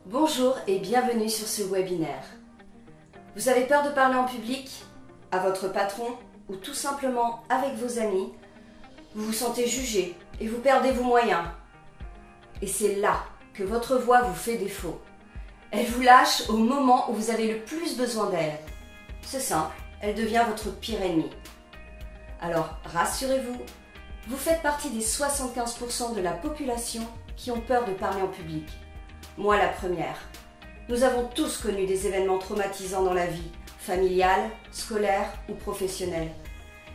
Bonjour et bienvenue sur ce webinaire. Vous avez peur de parler en public, à votre patron ou tout simplement avec vos amis? Vous vous sentez jugé et vous perdez vos moyens. Et c'est là que votre voix vous fait défaut. Elle vous lâche au moment où vous avez le plus besoin d'elle. C'est simple, elle devient votre pire ennemi. Alors rassurez-vous, vous faites partie des 75% de la population qui ont peur de parler en public. Moi la première. Nous avons tous connu des événements traumatisants dans la vie, familiale, scolaire ou professionnelle,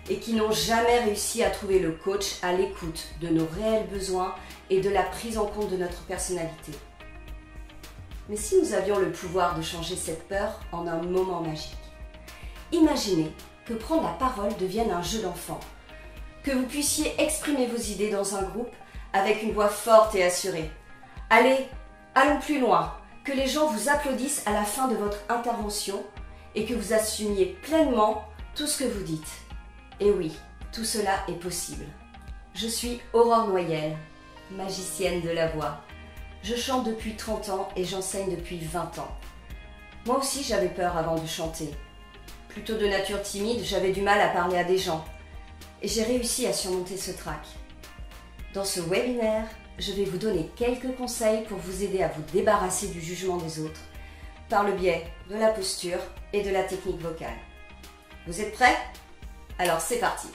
et qui n'ont jamais réussi à trouver le coach à l'écoute de nos réels besoins et de la prise en compte de notre personnalité. Mais si nous avions le pouvoir de changer cette peur en un moment magique, imaginez que prendre la parole devienne un jeu d'enfant, que vous puissiez exprimer vos idées dans un groupe avec une voix forte et assurée. Allons plus loin, que les gens vous applaudissent à la fin de votre intervention et que vous assumiez pleinement tout ce que vous dites. Et oui, tout cela est possible. Je suis Aurore Noyel, magicienne de la voix. Je chante depuis 30 ans et j'enseigne depuis 20 ans. Moi aussi j'avais peur avant de chanter. Plutôt de nature timide, j'avais du mal à parler à des gens. Et j'ai réussi à surmonter ce trac. Dans ce webinaire, je vais vous donner quelques conseils pour vous aider à vous débarrasser du jugement des autres par le biais de la posture et de la technique vocale. Vous êtes prêts? Alors c'est parti!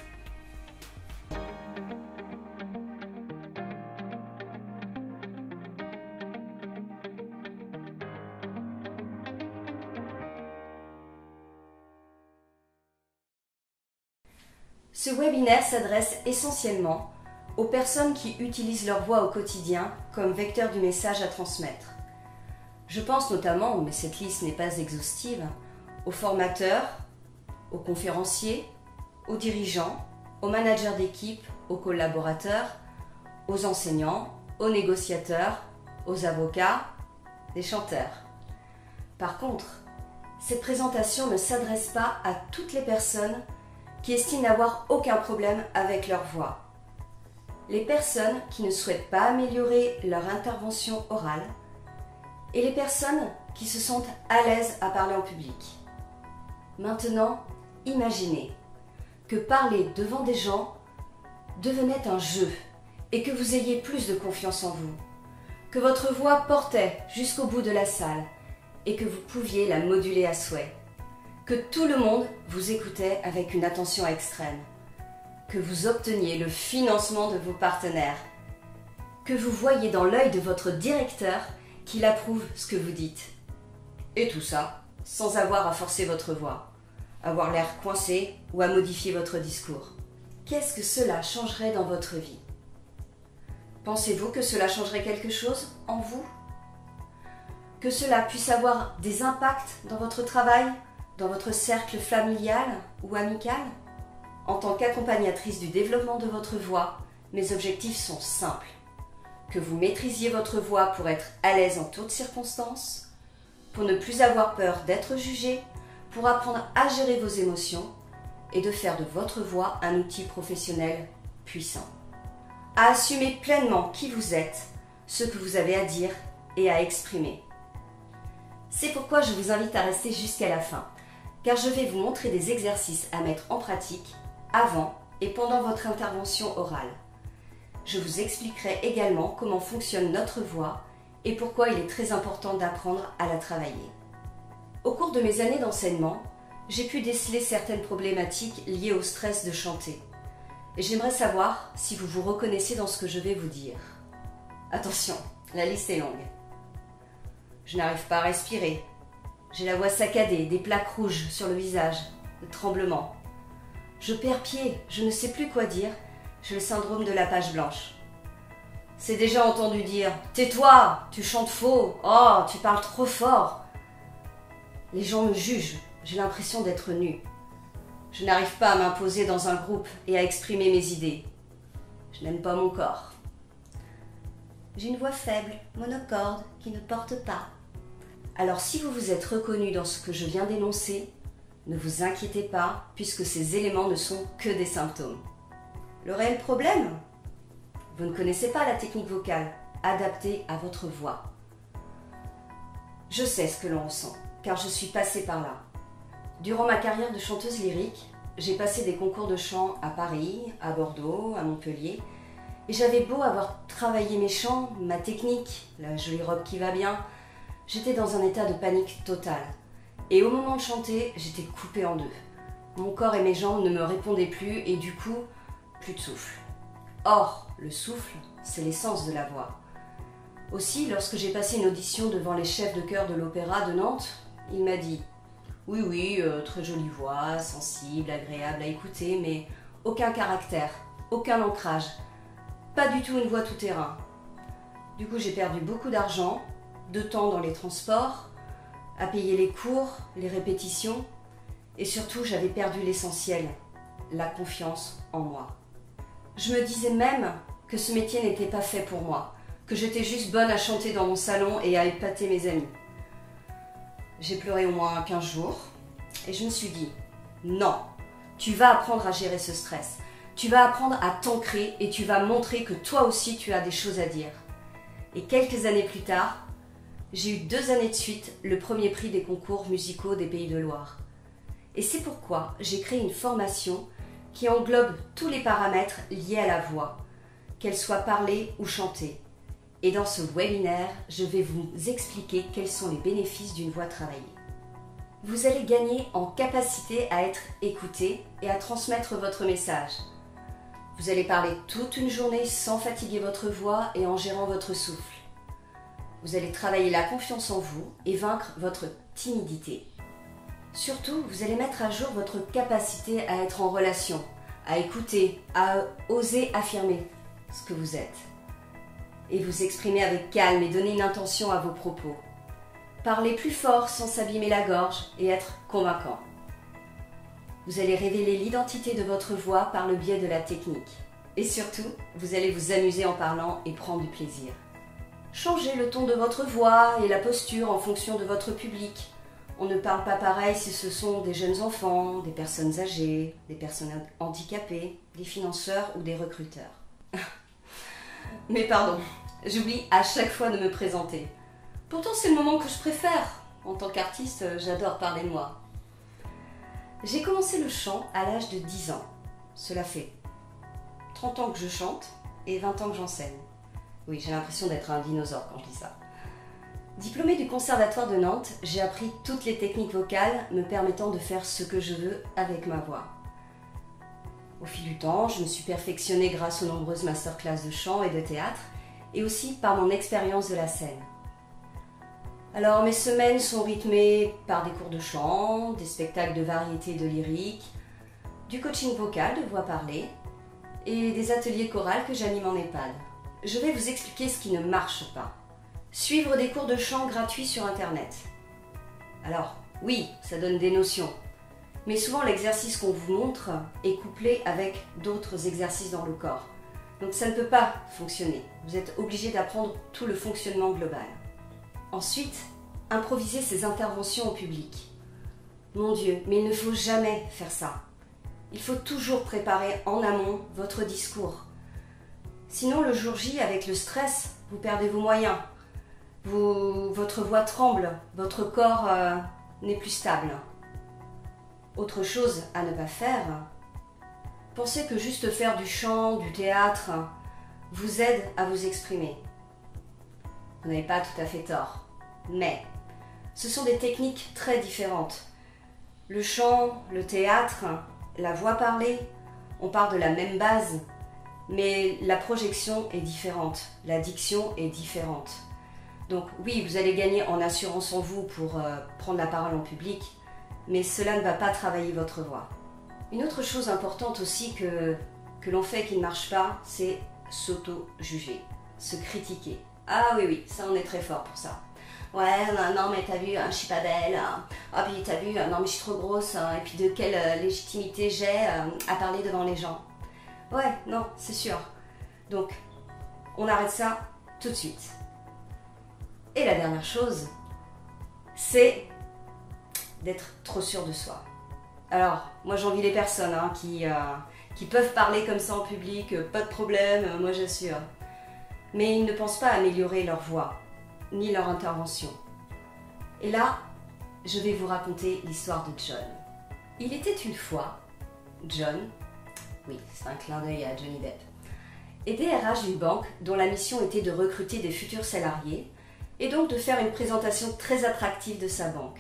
Ce webinaire s'adresse essentiellement aux personnes qui utilisent leur voix au quotidien comme vecteur du message à transmettre. Je pense notamment, mais cette liste n'est pas exhaustive, aux formateurs, aux conférenciers, aux dirigeants, aux managers d'équipe, aux collaborateurs, aux enseignants, aux négociateurs, aux avocats, des chanteurs. Par contre, cette présentation ne s'adresse pas à toutes les personnes qui estiment n'avoir aucun problème avec leur voix. Les personnes qui ne souhaitent pas améliorer leur intervention orale et les personnes qui se sentent à l'aise à parler en public. Maintenant, imaginez que parler devant des gens devenait un jeu et que vous ayez plus de confiance en vous, que votre voix portait jusqu'au bout de la salle et que vous pouviez la moduler à souhait, que tout le monde vous écoutait avec une attention extrême, que vous obteniez le financement de vos partenaires, que vous voyez dans l'œil de votre directeur qu'il approuve ce que vous dites. Et tout ça sans avoir à forcer votre voix, avoir l'air coincé ou à modifier votre discours. Qu'est-ce que cela changerait dans votre vie? Pensez-vous que cela changerait quelque chose en vous? Que cela puisse avoir des impacts dans votre travail, dans votre cercle familial ou amical? En tant qu'accompagnatrice du développement de votre voix, mes objectifs sont simples. Que vous maîtrisiez votre voix pour être à l'aise en toutes circonstances, pour ne plus avoir peur d'être jugé, pour apprendre à gérer vos émotions et de faire de votre voix un outil professionnel puissant. À assumer pleinement qui vous êtes, ce que vous avez à dire et à exprimer. C'est pourquoi je vous invite à rester jusqu'à la fin, car je vais vous montrer des exercices à mettre en pratique avant et pendant votre intervention orale. Je vous expliquerai également comment fonctionne notre voix et pourquoi il est très important d'apprendre à la travailler. Au cours de mes années d'enseignement, j'ai pu déceler certaines problématiques liées au stress de chanter. Et j'aimerais savoir si vous vous reconnaissez dans ce que je vais vous dire. Attention, la liste est longue. Je n'arrive pas à respirer. J'ai la voix saccadée, des plaques rouges sur le visage, le tremblement. Je perds pied, je ne sais plus quoi dire, j'ai le syndrome de la page blanche. C'est déjà entendu dire « Tais-toi, tu chantes faux, oh, tu parles trop fort ». Les gens me jugent, j'ai l'impression d'être nue. Je n'arrive pas à m'imposer dans un groupe et à exprimer mes idées. Je n'aime pas mon corps. J'ai une voix faible, monocorde, qui ne porte pas. Alors si vous vous êtes reconnu dans ce que je viens d'énoncer, ne vous inquiétez pas, puisque ces éléments ne sont que des symptômes. Le réel problème? Vous ne connaissez pas la technique vocale adaptée à votre voix. Je sais ce que l'on ressent, car je suis passée par là. Durant ma carrière de chanteuse lyrique, j'ai passé des concours de chant à Paris, à Bordeaux, à Montpellier, et j'avais beau avoir travaillé mes chants, ma technique, la jolie robe qui va bien, j'étais dans un état de panique totale. Et au moment de chanter, j'étais coupée en deux. Mon corps et mes jambes ne me répondaient plus et du coup, plus de souffle. Or, le souffle, c'est l'essence de la voix. Aussi, lorsque j'ai passé une audition devant les chefs de chœur de l'Opéra de Nantes, il m'a dit « Oui, très jolie voix, sensible, agréable à écouter, mais aucun caractère, aucun ancrage, pas du tout une voix tout-terrain. » Du coup, j'ai perdu beaucoup d'argent, de temps dans les transports, à payer les cours, les répétitions, et surtout, j'avais perdu l'essentiel, la confiance en moi. Je me disais même que ce métier n'était pas fait pour moi, que j'étais juste bonne à chanter dans mon salon et à épater mes amis. J'ai pleuré au moins 15 jours et je me suis dit « Non, tu vas apprendre à gérer ce stress, tu vas apprendre à t'ancrer et tu vas montrer que toi aussi tu as des choses à dire. » Et quelques années plus tard, j'ai eu 2 années de suite le premier prix des concours musicaux des Pays de Loire. Et c'est pourquoi j'ai créé une formation qui englobe tous les paramètres liés à la voix, qu'elle soit parlée ou chantée. Et dans ce webinaire, je vais vous expliquer quels sont les bénéfices d'une voix travaillée. Vous allez gagner en capacité à être écouté et à transmettre votre message. Vous allez parler toute une journée sans fatiguer votre voix et en gérant votre souffle. Vous allez travailler la confiance en vous et vaincre votre timidité. Surtout, vous allez mettre à jour votre capacité à être en relation, à écouter, à oser affirmer ce que vous êtes. Et vous exprimer avec calme et donner une intention à vos propos. Parler plus fort sans s'abîmer la gorge et être convaincant. Vous allez révéler l'identité de votre voix par le biais de la technique. Et surtout, vous allez vous amuser en parlant et prendre du plaisir. Changez le ton de votre voix et la posture en fonction de votre public. On ne parle pas pareil si ce sont des jeunes enfants, des personnes âgées, des personnes handicapées, des financeurs ou des recruteurs. Mais pardon, j'oublie à chaque fois de me présenter. Pourtant c'est le moment que je préfère. En tant qu'artiste, j'adore parler de moi. J'ai commencé le chant à l'âge de 10 ans. Cela fait 30 ans que je chante et 20 ans que j'enseigne. Oui, j'ai l'impression d'être un dinosaure quand je dis ça. Diplômée du Conservatoire de Nantes, j'ai appris toutes les techniques vocales me permettant de faire ce que je veux avec ma voix. Au fil du temps, je me suis perfectionnée grâce aux nombreuses masterclass de chant et de théâtre, et aussi par mon expérience de la scène. Alors mes semaines sont rythmées par des cours de chant, des spectacles de variété et de lyrique, du coaching vocal de voix parlée, et des ateliers chorales que j'anime en EHPAD. Je vais vous expliquer ce qui ne marche pas. Suivre des cours de chant gratuits sur Internet. Alors, oui, ça donne des notions. Mais souvent, l'exercice qu'on vous montre est couplé avec d'autres exercices dans le corps. Donc ça ne peut pas fonctionner. Vous êtes obligé d'apprendre tout le fonctionnement global. Ensuite, improviser ses interventions au public. Mon Dieu, mais il ne faut jamais faire ça. Il faut toujours préparer en amont votre discours. Sinon, le jour J, avec le stress, vous perdez vos moyens. Votre voix tremble, votre corps n'est plus stable. Autre chose à ne pas faire, pensez que juste faire du chant, du théâtre, vous aide à vous exprimer. Vous n'avez pas tout à fait tort, mais ce sont des techniques très différentes. Le chant, le théâtre, la voix parlée, on part de la même base, mais la projection est différente, la diction est différente. Donc oui, vous allez gagner en assurance en vous pour prendre la parole en public, mais cela ne va pas travailler votre voix. Une autre chose importante aussi que l'on fait qui ne marche pas, c'est s'auto-juger, se critiquer. Ah oui, ça on est très fort pour ça. Ouais, non mais t'as vu, je suis pas belle. Ah puis t'as vu, non mais je suis trop grosse. Et puis de quelle légitimité j'ai à parler devant les gens. Ouais, non, c'est sûr. Donc, on arrête ça tout de suite. Et la dernière chose, c'est d'être trop sûr de soi. Alors, moi j'envie les personnes qui peuvent parler comme ça en public, pas de problème, moi j'assure. Mais ils ne pensent pas à améliorer leur voix, ni leur intervention. Et là, je vais vous raconter l'histoire de John. Il était une fois, John, oui, c'est un clin d'œil à Johnny Depp, est DRH d'une banque dont la mission était de recruter des futurs salariés et donc de faire une présentation très attractive de sa banque.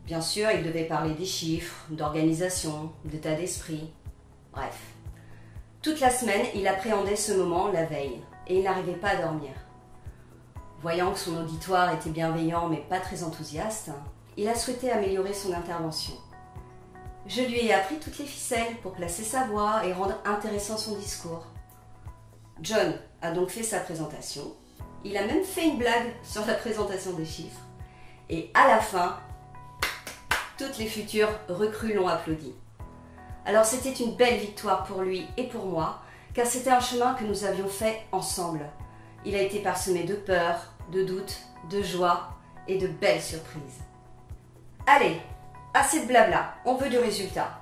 Bien sûr, il devait parler des chiffres, d'organisation, d'état d'esprit, bref. Toute la semaine, il appréhendait ce moment la veille et il n'arrivait pas à dormir. Voyant que son auditoire était bienveillant mais pas très enthousiaste, il a souhaité améliorer son intervention. Je lui ai appris toutes les ficelles pour placer sa voix et rendre intéressant son discours. John a donc fait sa présentation, il a même fait une blague sur la présentation des chiffres, et à la fin, toutes les futures recrues l'ont applaudi. Alors c'était une belle victoire pour lui et pour moi, car c'était un chemin que nous avions fait ensemble. Il a été parsemé de peur, de doutes, de joie et de belles surprises. Allez, assez de blabla, on veut du résultat.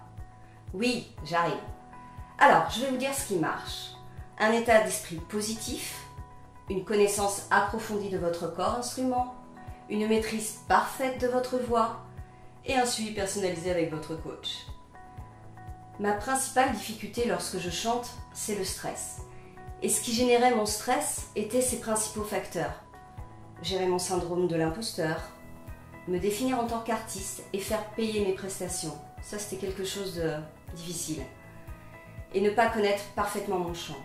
Oui, j'arrive. Alors, je vais vous dire ce qui marche. Un état d'esprit positif, une connaissance approfondie de votre corps instrument, une maîtrise parfaite de votre voix et un suivi personnalisé avec votre coach. Ma principale difficulté lorsque je chante, c'est le stress. Et ce qui générait mon stress étaient ses principaux facteurs. Gérer mon syndrome de l'imposteur, me définir en tant qu'artiste et faire payer mes prestations. Ça, c'était quelque chose de difficile. Et ne pas connaître parfaitement mon chant.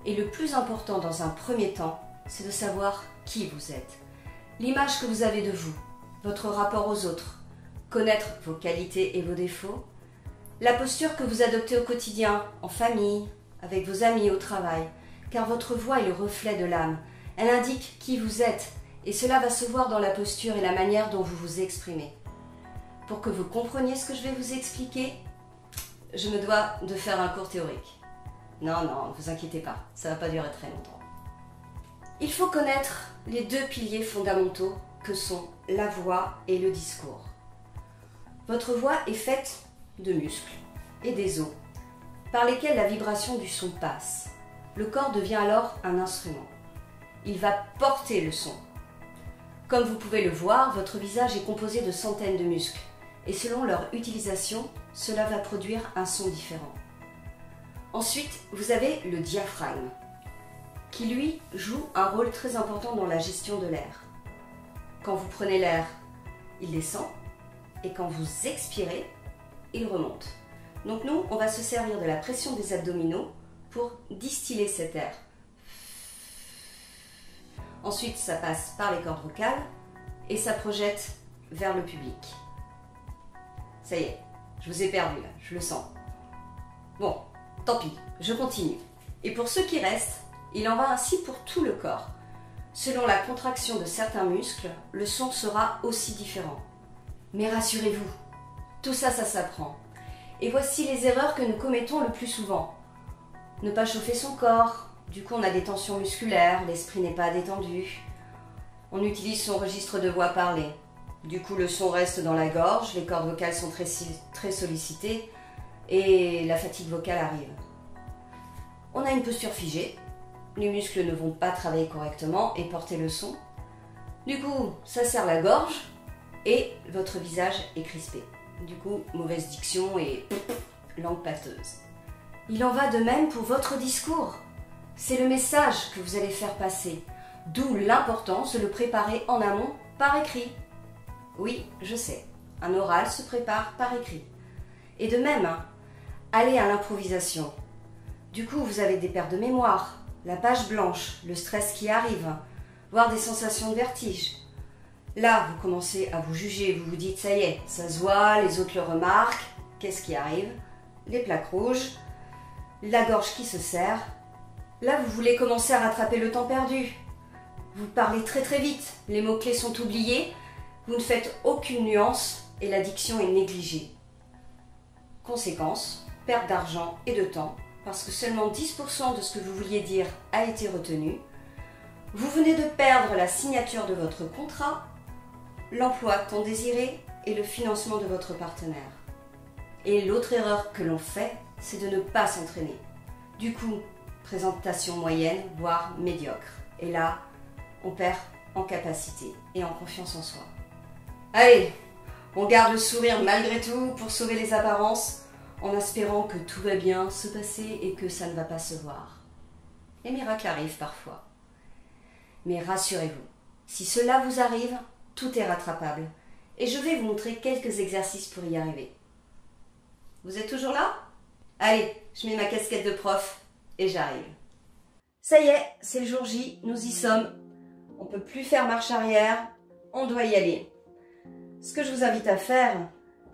Et le plus important dans un premier temps, c'est de savoir qui vous êtes. L'image que vous avez de vous, votre rapport aux autres, connaître vos qualités et vos défauts, la posture que vous adoptez au quotidien, en famille, avec vos amis, au travail, car votre voix est le reflet de l'âme. Elle indique qui vous êtes, et cela va se voir dans la posture et la manière dont vous vous exprimez. Pour que vous compreniez ce que je vais vous expliquer, je me dois de faire un cours théorique. Non, ne vous inquiétez pas, ça ne va pas durer très longtemps. Il faut connaître les deux piliers fondamentaux que sont la voix et le discours. Votre voix est faite de muscles et des os, par lesquels la vibration du son passe. Le corps devient alors un instrument. Il va porter le son. Comme vous pouvez le voir, votre visage est composé de centaines de muscles, et selon leur utilisation, cela va produire un son différent. Ensuite, vous avez le diaphragme, qui lui joue un rôle très important dans la gestion de l'air. Quand vous prenez l'air, il descend, et quand vous expirez, il remonte. Donc nous, on va se servir de la pression des abdominaux pour distiller cet air. Ensuite, ça passe par les cordes vocales et ça projette vers le public. Ça y est, je vous ai perdu là, je le sens. Bon, tant pis, je continue. Et pour ceux qui restent, il en va ainsi pour tout le corps. Selon la contraction de certains muscles, le son sera aussi différent. Mais rassurez-vous, tout ça, ça s'apprend. Et voici les erreurs que nous commettons le plus souvent. Ne pas chauffer son corps, du coup on a des tensions musculaires, l'esprit n'est pas détendu. On utilise son registre de voix parlée. Du coup le son reste dans la gorge, les cordes vocales sont très sollicitées et la fatigue vocale arrive. On a une posture figée, les muscles ne vont pas travailler correctement et porter le son. Du coup ça serre la gorge et votre visage est crispé. Du coup, mauvaise diction et langue pâteuse. Il en va de même pour votre discours. C'est le message que vous allez faire passer, d'où l'importance de le préparer en amont par écrit. Oui, je sais, un oral se prépare par écrit. Et de même, allez à l'improvisation. Du coup, vous avez des pertes de mémoire, la page blanche, le stress qui arrive, voire des sensations de vertige. Là, vous commencez à vous juger, vous vous dites, ça y est, ça se voit, les autres le remarquent. Qu'est-ce qui arrive? Les plaques rouges, la gorge qui se serre. Là, vous voulez commencer à rattraper le temps perdu. Vous parlez très très vite, les mots-clés sont oubliés, vous ne faites aucune nuance et la diction est négligée. Conséquence, perte d'argent et de temps, parce que seulement 10% de ce que vous vouliez dire a été retenu. Vous venez de perdre la signature de votre contrat, l'emploi tant désiré et le financement de votre partenaire. Et l'autre erreur que l'on fait, c'est de ne pas s'entraîner. Du coup, présentation moyenne, voire médiocre. Et là, on perd en capacité et en confiance en soi. Allez, on garde le sourire malgré tout pour sauver les apparences, en espérant que tout va bien se passer et que ça ne va pas se voir. Les miracles arrivent parfois. Mais rassurez-vous, si cela vous arrive, tout est rattrapable. Et je vais vous montrer quelques exercices pour y arriver. Vous êtes toujours là? Allez, je mets ma casquette de prof et j'arrive. Ça y est, c'est le jour J, nous y sommes. On ne peut plus faire marche arrière, on doit y aller. Ce que je vous invite à faire,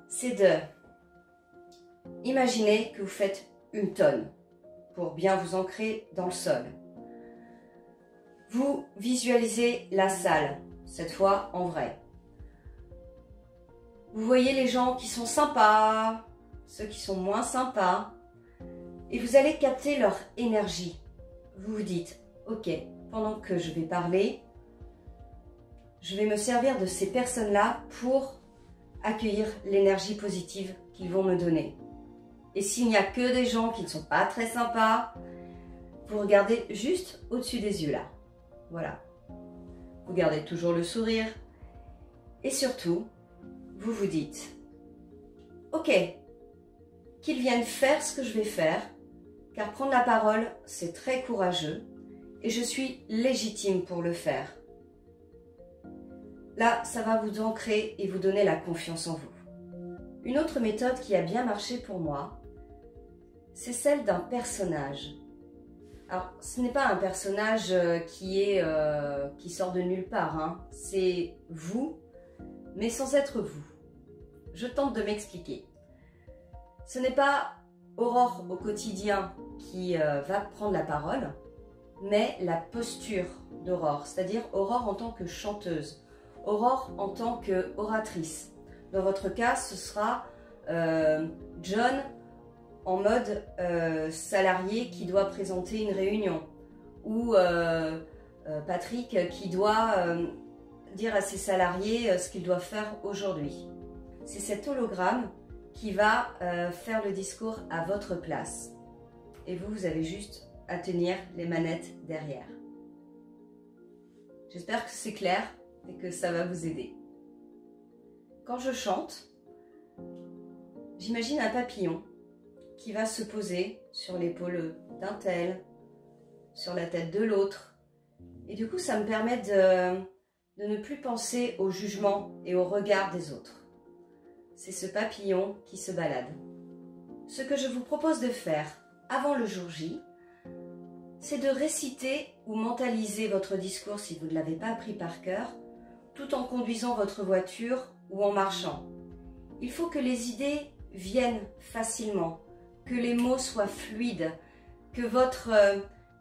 c'est de imaginer que vous faites une tonne pour bien vous ancrer dans le sol. Vous visualisez la salle, cette fois en vrai. Vous voyez les gens qui sont sympas, ceux qui sont moins sympas, et vous allez capter leur énergie. Vous vous dites, ok, pendant que je vais parler, je vais me servir de ces personnes-là pour accueillir l'énergie positive qu'ils vont me donner. Et s'il n'y a que des gens qui ne sont pas très sympas, vous regardez juste au-dessus des yeux là. Voilà. Vous gardez toujours le sourire. Et surtout, vous vous dites, ok, qu'ils viennent faire ce que je vais faire, car prendre la parole, c'est très courageux, et je suis légitime pour le faire. Là, ça va vous ancrer et vous donner la confiance en vous. Une autre méthode qui a bien marché pour moi, c'est celle d'un personnage. Alors, ce n'est pas un personnage qui sort de nulle part, hein. C'est vous, mais sans être vous. Je tente de m'expliquer. Ce n'est pas Aurore au quotidien qui va prendre la parole, mais la posture d'Aurore, c'est-à-dire Aurore en tant que chanteuse, Aurore en tant qu'oratrice. Dans votre cas, ce sera John en mode salarié qui doit présenter une réunion, ou Patrick qui doit dire à ses salariés ce qu'ils doivent faire aujourd'hui. C'est cet hologramme qui va faire le discours à votre place. Et vous, vous avez juste à tenir les manettes derrière. J'espère que c'est clair et que ça va vous aider. Quand je chante, j'imagine un papillon qui va se poser sur l'épaule d'un tel, sur la tête de l'autre. Et du coup, ça me permet de ne plus penser au jugement et au regard des autres. C'est ce papillon qui se balade. Ce que je vous propose de faire avant le jour J, c'est de réciter ou mentaliser votre discours si vous ne l'avez pas appris par cœur, tout en conduisant votre voiture ou en marchant. Il faut que les idées viennent facilement, que les mots soient fluides, que votre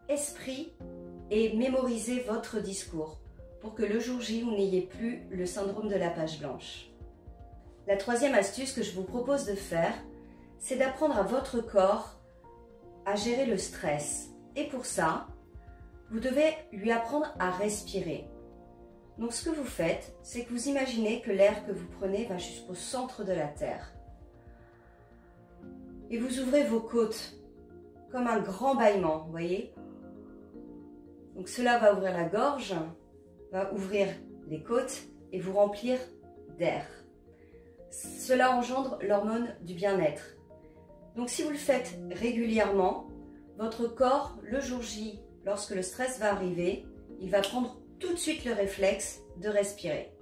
esprit ait mémorisé votre discours pour que le jour J, vous n'ayez plus le syndrome de la page blanche. La troisième astuce que je vous propose de faire, c'est d'apprendre à votre corps à gérer le stress. Et pour ça, vous devez lui apprendre à respirer. Donc ce que vous faites, c'est que vous imaginez que l'air que vous prenez va jusqu'au centre de la Terre. Et vous ouvrez vos côtes comme un grand bâillement, vous voyez? Donc cela va ouvrir la gorge, va ouvrir les côtes et vous remplir d'air. Cela engendre l'hormone du bien-être. Donc si vous le faites régulièrement, votre corps, le jour J, lorsque le stress va arriver, il va prendre tout de suite le réflexe de respirer.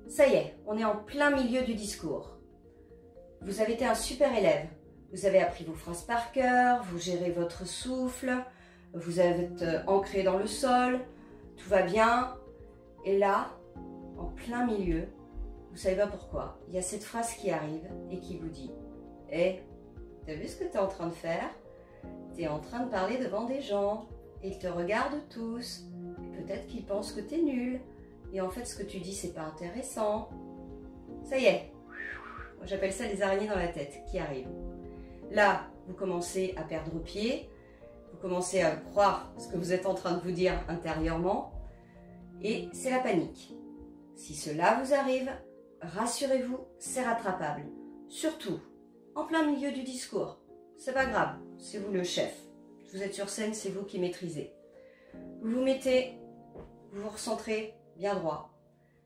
Ça y est, on est en plein milieu du discours. Vous avez été un super élève. Vous avez appris vos phrases par cœur, vous gérez votre souffle, vous êtes ancré dans le sol, tout va bien. Et là, en plein milieu, vous savez pas pourquoi, il y a cette phrase qui arrive et qui vous dit « Hé, t'as vu ce que t'es en train de faire? T'es en train de parler devant des gens, et ils te regardent tous, et peut-être qu'ils pensent que t'es nul, et en fait ce que tu dis c'est pas intéressant. » Ça y est, j'appelle ça les araignées dans la tête qui arrivent. Là, vous commencez à perdre pied, vous commencez à croire ce que vous êtes en train de vous dire intérieurement, et c'est la panique. Si cela vous arrive, rassurez-vous, c'est rattrapable. Surtout, en plein milieu du discours. C'est pas grave, c'est vous le chef. Vous êtes sur scène, c'est vous qui maîtrisez. Vous vous mettez, vous vous recentrez bien droit.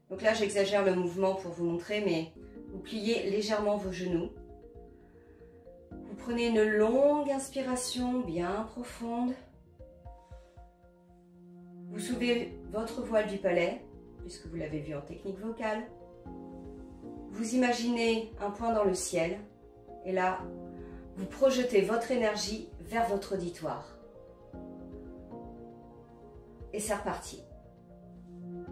Donc là, j'exagère le mouvement pour vous montrer, mais vous pliez légèrement vos genoux. Vous prenez une longue inspiration bien profonde. Vous soulevez votre voile du palais, puisque vous l'avez vu en technique vocale. Vous imaginez un point dans le ciel, et là, vous projetez votre énergie vers votre auditoire. Et c'est reparti.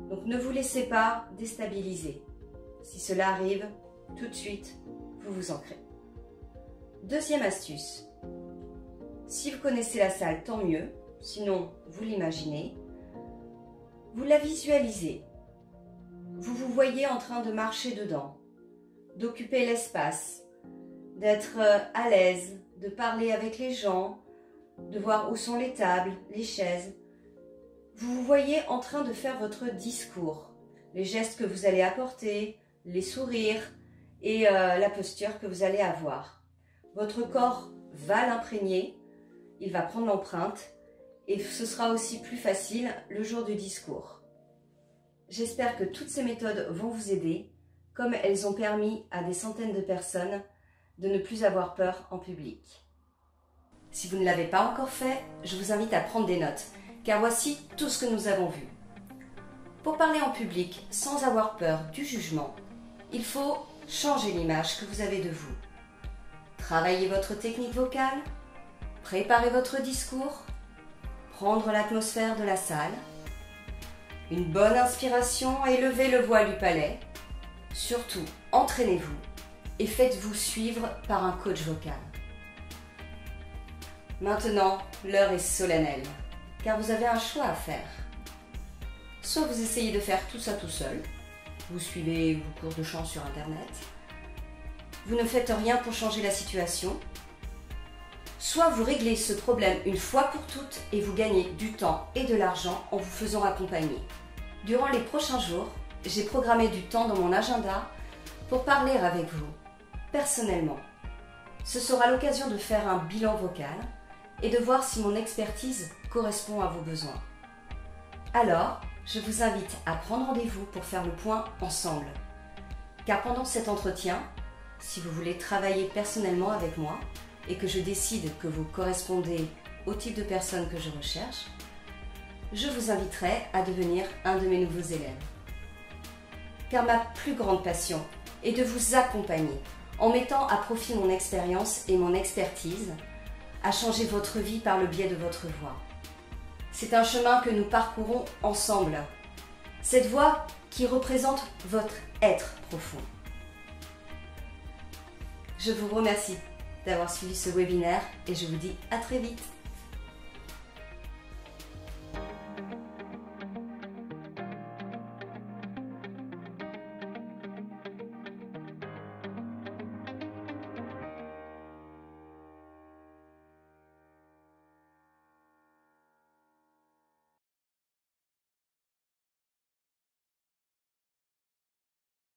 Donc ne vous laissez pas déstabiliser. Si cela arrive, tout de suite, vous vous ancrez. Deuxième astuce. Si vous connaissez la salle, tant mieux. Sinon, vous l'imaginez. Vous la visualisez. Vous vous voyez en train de marcher dedans, d'occuper l'espace, d'être à l'aise, de parler avec les gens, de voir où sont les tables, les chaises. Vous vous voyez en train de faire votre discours, les gestes que vous allez apporter, les sourires et la posture que vous allez avoir. Votre corps va l'imprégner, il va prendre l'empreinte et ce sera aussi plus facile le jour du discours. J'espère que toutes ces méthodes vont vous aider, comme elles ont permis à des centaines de personnes de ne plus avoir peur en public. Si vous ne l'avez pas encore fait, je vous invite à prendre des notes, car voici tout ce que nous avons vu. Pour parler en public sans avoir peur du jugement, il faut changer l'image que vous avez de vous. Travailler votre technique vocale, préparer votre discours, prendre l'atmosphère de la salle, une bonne inspiration et levez le voile du palais. Surtout, entraînez-vous et faites-vous suivre par un coach vocal. Maintenant, l'heure est solennelle, car vous avez un choix à faire. Soit vous essayez de faire tout ça tout seul, vous suivez vos cours de chant sur Internet, vous ne faites rien pour changer la situation, soit vous réglez ce problème une fois pour toutes et vous gagnez du temps et de l'argent en vous faisant accompagner. Durant les prochains jours, j'ai programmé du temps dans mon agenda pour parler avec vous, personnellement. Ce sera l'occasion de faire un bilan vocal et de voir si mon expertise correspond à vos besoins. Alors, je vous invite à prendre rendez-vous pour faire le point ensemble. Car pendant cet entretien, si vous voulez travailler personnellement avec moi et que je décide que vous correspondez au type de personne que je recherche, je vous inviterai à devenir un de mes nouveaux élèves. Car ma plus grande passion est de vous accompagner en mettant à profit mon expérience et mon expertise à changer votre vie par le biais de votre voix. C'est un chemin que nous parcourons ensemble. Cette voix qui représente votre être profond. Je vous remercie d'avoir suivi ce webinaire et je vous dis à très vite.